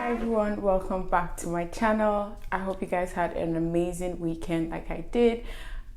Hi everyone, welcome back to my channel. I hope you guys had an amazing weekend like I did.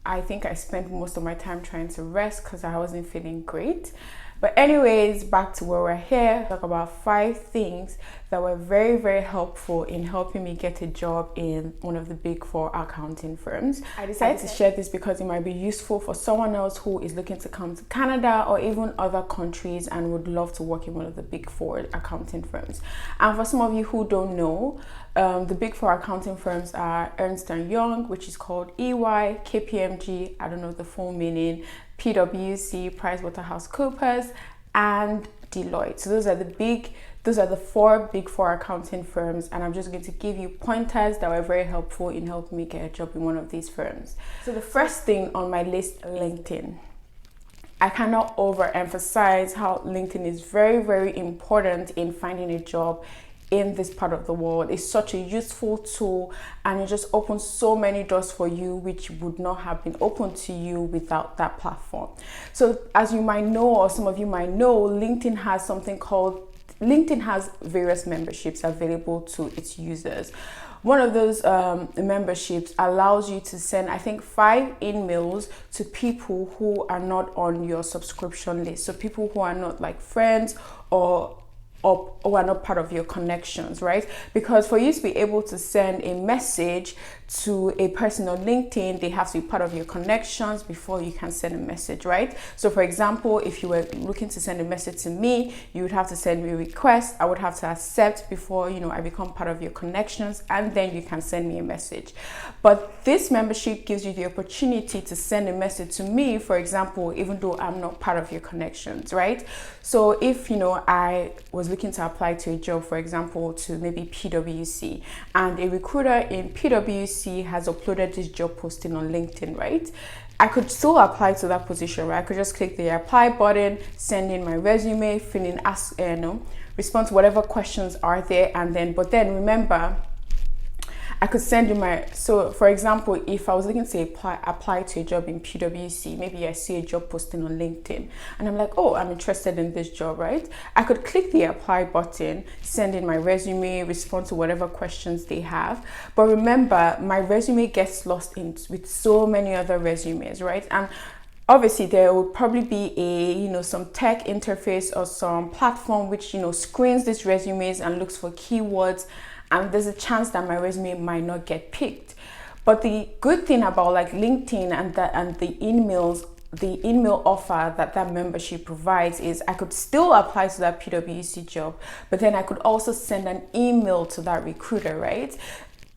I think I spent most of my time trying to rest because I wasn't feeling great. But anyways, back to where we're here. Talk about 5 things that were very helpful in helping me get a job in one of the big 4 accounting firms. I decided to share this because it might be useful for someone else who is looking to come to Canada or even other countries and would love to work in one of the big 4 accounting firms. And for some of you who don't know, the big 4 accounting firms are Ernst & Young, which is called EY, KPMG, I don't know the full meaning, PwC, PricewaterhouseCoopers, and Deloitte. So those are the 4 big 4 accounting firms, and I'm just going to give you pointers that were very helpful in helping me get a job in one of these firms. So the first thing on my list, LinkedIn. I cannot overemphasize how LinkedIn is very important in finding a job in this part of the world. It's such a useful tool, and it just opens so many doors for you which would not have been open to you without that platform. So as you might know, or some of you might know, LinkedIn has various memberships available to its users. One of those memberships allows you to send, I think, 5 emails to people who are not on your subscription list. So people who are not like friends or are not part of your connections, right? Because for you to be able to send a message to a person on LinkedIn, they have to be part of your connections before you can send a message, right? So for example, if you were looking to send a message to me, you would have to send me a request. I would have to accept before, I become part of your connections, and then you can send me a message. But this membership gives you the opportunity to send a message to me, for example, even though I'm not part of your connections, right? So if, I was looking to apply to a job, for example, to maybe PwC, and a recruiter in PwC has uploaded this job posting on LinkedIn, right? I could still apply to that position, right? I could just click the apply button, send in my resume, respond to whatever questions are there, but then remember, I could send you so for example, if I was looking to apply to a job in PwC, maybe I see a job posting on LinkedIn and I'm like, oh, I'm interested in this job, right? I could click the apply button, send in my resume, respond to whatever questions they have. But remember, my resume gets lost with so many other resumes, right? And obviously, there will probably be some tech interface or some platform which, screens these resumes and looks for keywords, and there's a chance that my resume might not get picked. But the good thing about like LinkedIn and the email offer that membership provides is I could still apply to that PwC job, but then I could also send an email to that recruiter, right?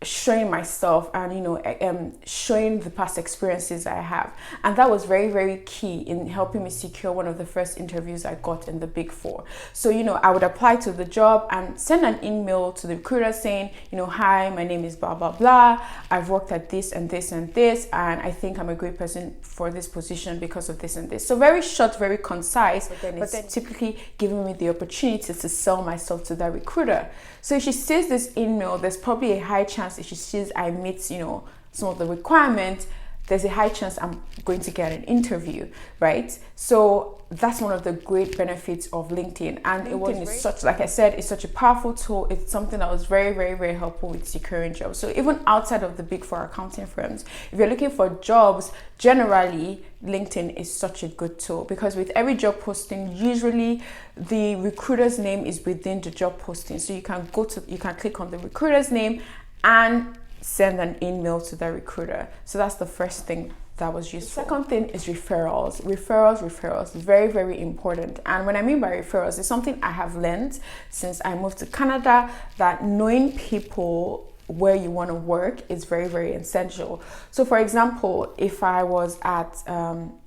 Showing myself and showing the past experiences I have, and that was very key in helping me secure one of the first interviews I got in the big 4. So I would apply to the job and send an email to the recruiter saying, hi, my name is blah blah blah, I've worked at this and this and this, and I think I'm a great person for this position because of this and this. So very short, very concise, but then it's typically giving me the opportunity to sell myself to that recruiter. So if she sees this email, there's probably a high chance, if she sees I meet, some of the requirements, there's a high chance I'm going to get an interview, right? So that's one of the great benefits of LinkedIn. And like I said, it's such a powerful tool. It's something that was very helpful with securing jobs. So even outside of the big 4 accounting firms, if you're looking for jobs, generally, LinkedIn is such a good tool, because with every job posting, usually the recruiter's name is within the job posting. So you can click on the recruiter's name and send an email to the recruiter. So that's the first thing that was useful. The second thing is referrals. Referrals, very important. And when I mean by referrals, it's something I have learned since I moved to Canada, that knowing people where you want to work is very essential. So for example, if I was at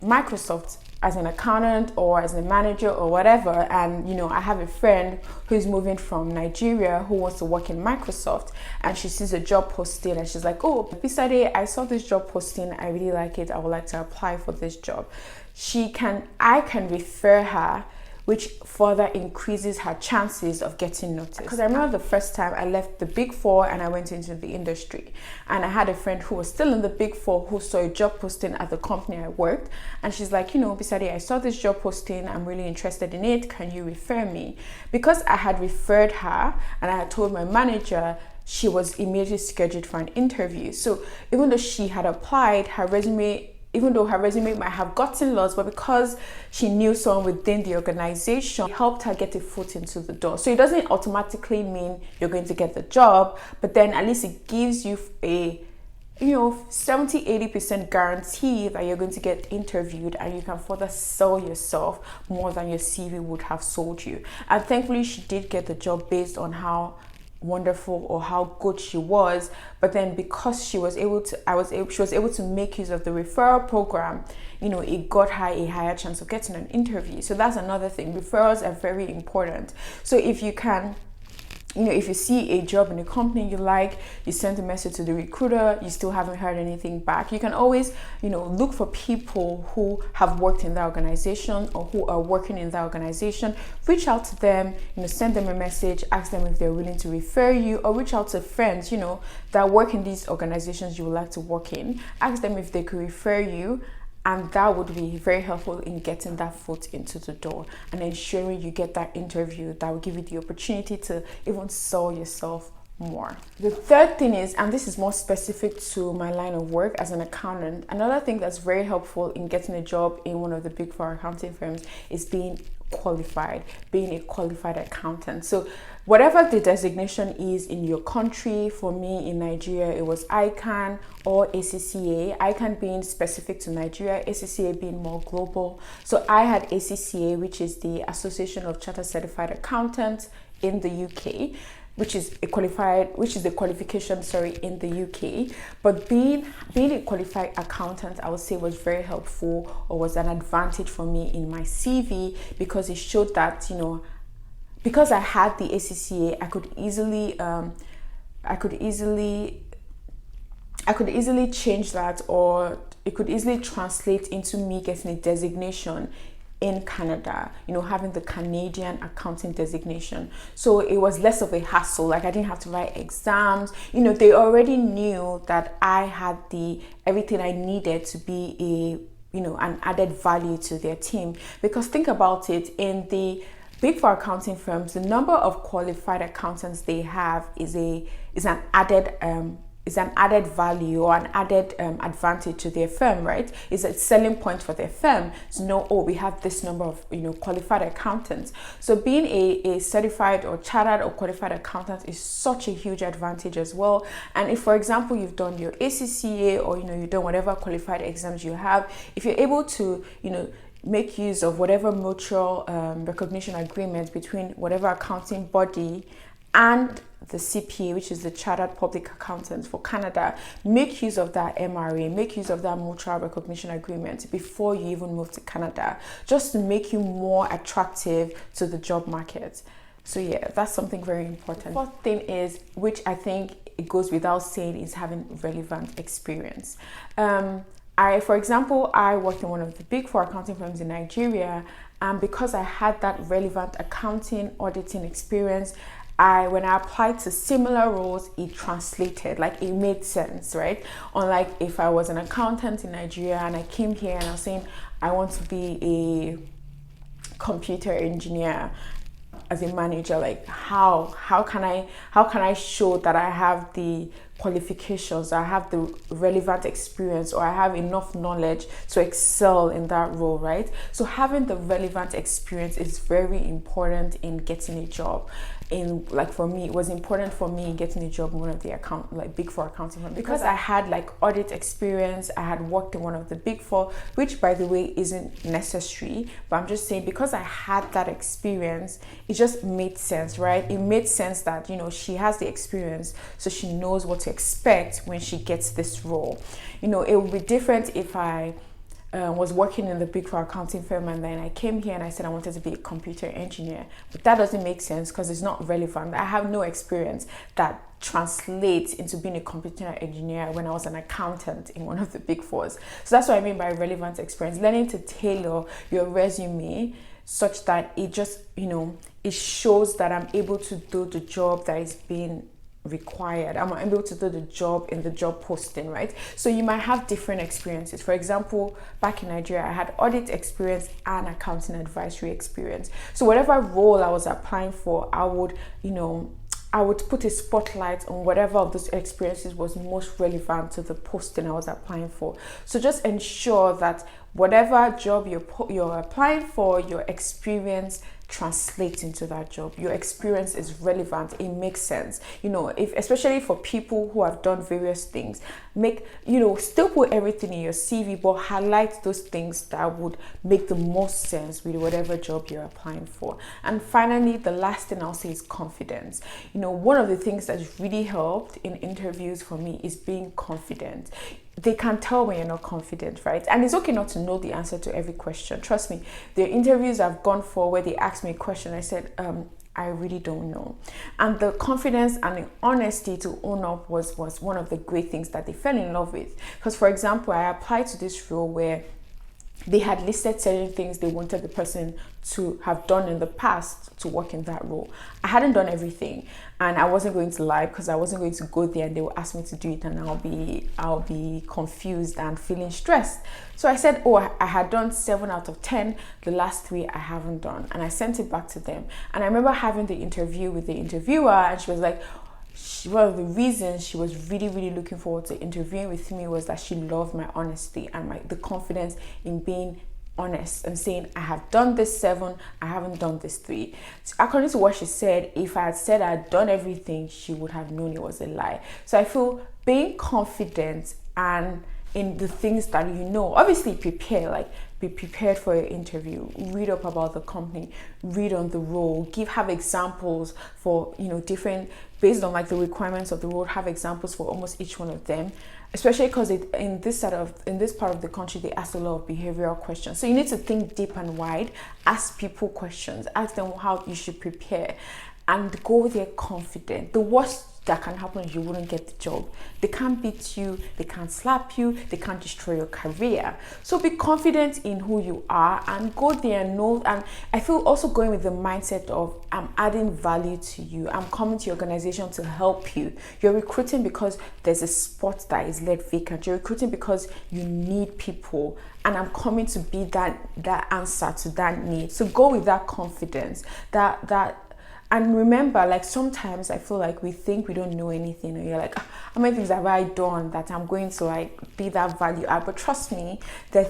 Microsoft as an accountant or as a manager or whatever, and I have a friend who's moving from Nigeria who wants to work in Microsoft, and she sees a job posting and she's like, oh, Bisade, I saw this job posting, I really like it, I would like to apply for this job. I can refer her which further increases her chances of getting noticed. Because I remember the first time I left the Big Four and I went into the industry, and I had a friend who was still in the Big Four who saw a job posting at the company I worked, and she's like, you know, Bisade, I saw this job posting, I'm really interested in it, can you refer me? Because I had referred her and I had told my manager, she was immediately scheduled for an interview. So even though she had applied, even though her resume might have gotten lost, but because she knew someone within the organization, it helped her get a foot into the door. So it doesn't automatically mean you're going to get the job, but then at least it gives you a 70-80% guarantee that you're going to get interviewed, and you can further sell yourself more than your CV would have sold you. And thankfully she did get the job based on how wonderful or how good she was, but then because she was able to make use of the referral program, it got her a higher chance of getting an interview. So that's another thing. Referrals are very important. So if you can, if you see a job in a company you like, you send a message to the recruiter, you still haven't heard anything back, you can always, look for people who have worked in that organization or who are working in that organization, reach out to them, send them a message, ask them if they're willing to refer you, or reach out to friends, that work in these organizations you would like to work in, ask them if they could refer you. And that would be very helpful in getting that foot into the door and ensuring you get that interview that will give you the opportunity to even sell yourself more. The third thing is, and this is more specific to my line of work as an accountant, another thing that's very helpful in getting a job in one of the Big Four accounting firms is being a qualified accountant. So whatever the designation is in your country, for me in Nigeria it was ICANN or ACCA, ICANN being specific to Nigeria, ACCA being more global. So I had ACCA, which is the Association of Chartered Certified Accountants in the UK, which is the qualification in the UK. But being a qualified accountant, I would say, was very helpful, or was an advantage for me in my CV, because it showed that, because I had the ACCA, I could easily change that, or it could easily translate into me getting a designation in Canada, having the Canadian accounting designation. So it was less of a hassle. Like, I didn't have to write exams. They already knew that I had everything I needed to be an added value to their team. Because think about it, in the Big Four accounting firms, the number of qualified accountants they have is an added value or an added advantage to their firm, right? It's a selling point for their firm to know, we have this number of qualified accountants. So being a certified or chartered or qualified accountant is such a huge advantage as well. And if, for example, you've done your ACCA, or you've done whatever qualified exams you have, if you're able to make use of whatever mutual recognition agreement between whatever accounting body and the CPA, which is the Chartered Public Accountant for Canada, make use of that MRA, make use of that mutual recognition agreement before you even move to Canada, just to make you more attractive to the job market. So yeah, that's something very important. The fourth thing is, which I think it goes without saying, is having relevant experience. For example, I worked in one of the Big Four accounting firms in Nigeria, and because I had that relevant accounting auditing experience, when I applied to similar roles, it translated, like it made sense, right? Unlike if I was an accountant in Nigeria and I came here and I was saying I want to be a computer engineer as a manager, like how can I show that I have the qualifications, I have the relevant experience, or I have enough knowledge to excel in that role, right? So having the relevant experience is very important in getting a job. For me, it was important for me in getting a job in one of the Big Four accounting firms, because I had audit experience. I had worked in one of the Big Four, which, by the way, isn't necessary, but I'm just saying, because I had that experience, it just made sense, right? It made sense that she has the experience, so she knows what to expect when she gets this role. It would be different if I was working in the Big Four accounting firm and then I came here and I said I wanted to be a computer engineer, but that doesn't make sense because it's not relevant. I have no experience that translates into being a computer engineer when I was an accountant in one of the Big Fours. So that's what I mean by relevant experience. Learning to tailor your resume such that it just, it shows that I'm able to do the job that is being required. I'm able to do the job in the job posting, right? So you might have different experiences. For example, back in Nigeria, I had audit experience and accounting advisory experience. So whatever role I was applying for, I would put a spotlight on whatever of those experiences was most relevant to the posting I was applying for. So just ensure that whatever job you're applying for, your experience translate into that job. Your experience is relevant, it makes sense. If especially for people who have done various things, still put everything in your CV, but highlight those things that would make the most sense with whatever job you're applying for. And finally, the last thing I'll say is confidence. One of the things that's really helped in interviews for me is being confident. They can tell when you're not confident, right? And it's okay not to know the answer to every question. Trust me, the interviews I've gone for where they asked me a question, I said, I really don't know. And the confidence and the honesty to own up was one of the great things that they fell in love with. Because, for example, I applied to this role where they had listed certain things they wanted the person to have done in the past to work in that role. I hadn't done everything, and I wasn't going to lie, because I wasn't going to go there and they will ask me to do it, and I'll be confused and feeling stressed. So I said, I had done 7 out of 10. The last 3 I haven't done, and I sent it back to them. And I remember having the interview with the interviewer, and she was like, one of the reasons she was really, really looking forward to interviewing with me was that she loved my honesty and the confidence in being honest and saying, I have done this 7, I haven't done this 3. So according to what she said, if I had said I had done everything, she would have known it was a lie. So I feel being confident and in the things that obviously prepare, be prepared for your interview, read up about the company, read on the role, have examples for different, based on the requirements of the role, have examples for almost each one of them, especially because in this part of the country they ask a lot of behavioral questions. So you need to think deep and wide, ask people questions, ask them how you should prepare, and go there confident. The worst that can happen is you wouldn't get the job. They can't beat you, they can't slap you, they can't destroy your career. So be confident in who you are and go there and know. And I feel also going with the mindset of, I'm adding value to you. I'm coming to your organization to help you. You're recruiting because there's a spot that is left vacant. You're recruiting because you need people, and I'm coming to be that answer to that need. So go with that confidence, and remember, sometimes I feel like we think we don't know anything, and you're like, how many things have I done that I'm going to be that value add? But trust me, the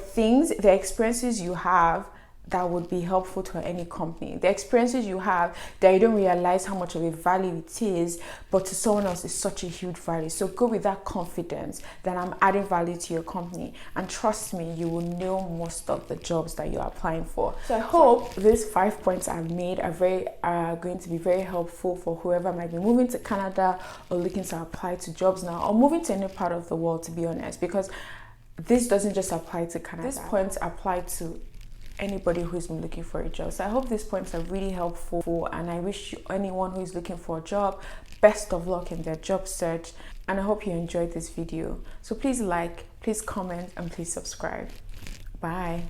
experiences you have that would be helpful to any company, the experiences you have that you don't realize how much of a value it is, but to someone else is such a huge value. So go with that confidence that I'm adding value to your company, and trust me, you will know most of the jobs that you're applying for. So I hope these 5 points I've made are going to be very helpful for whoever might be moving to Canada or looking to apply to jobs now, or moving to any part of the world, to be honest, because this doesn't just apply to Canada. These points apply to anybody who's been looking for a job. So I hope these points are really helpful, and I wish anyone who is looking for a job best of luck in their job search. And I hope you enjoyed this video. So please like, please comment, and please subscribe. Bye.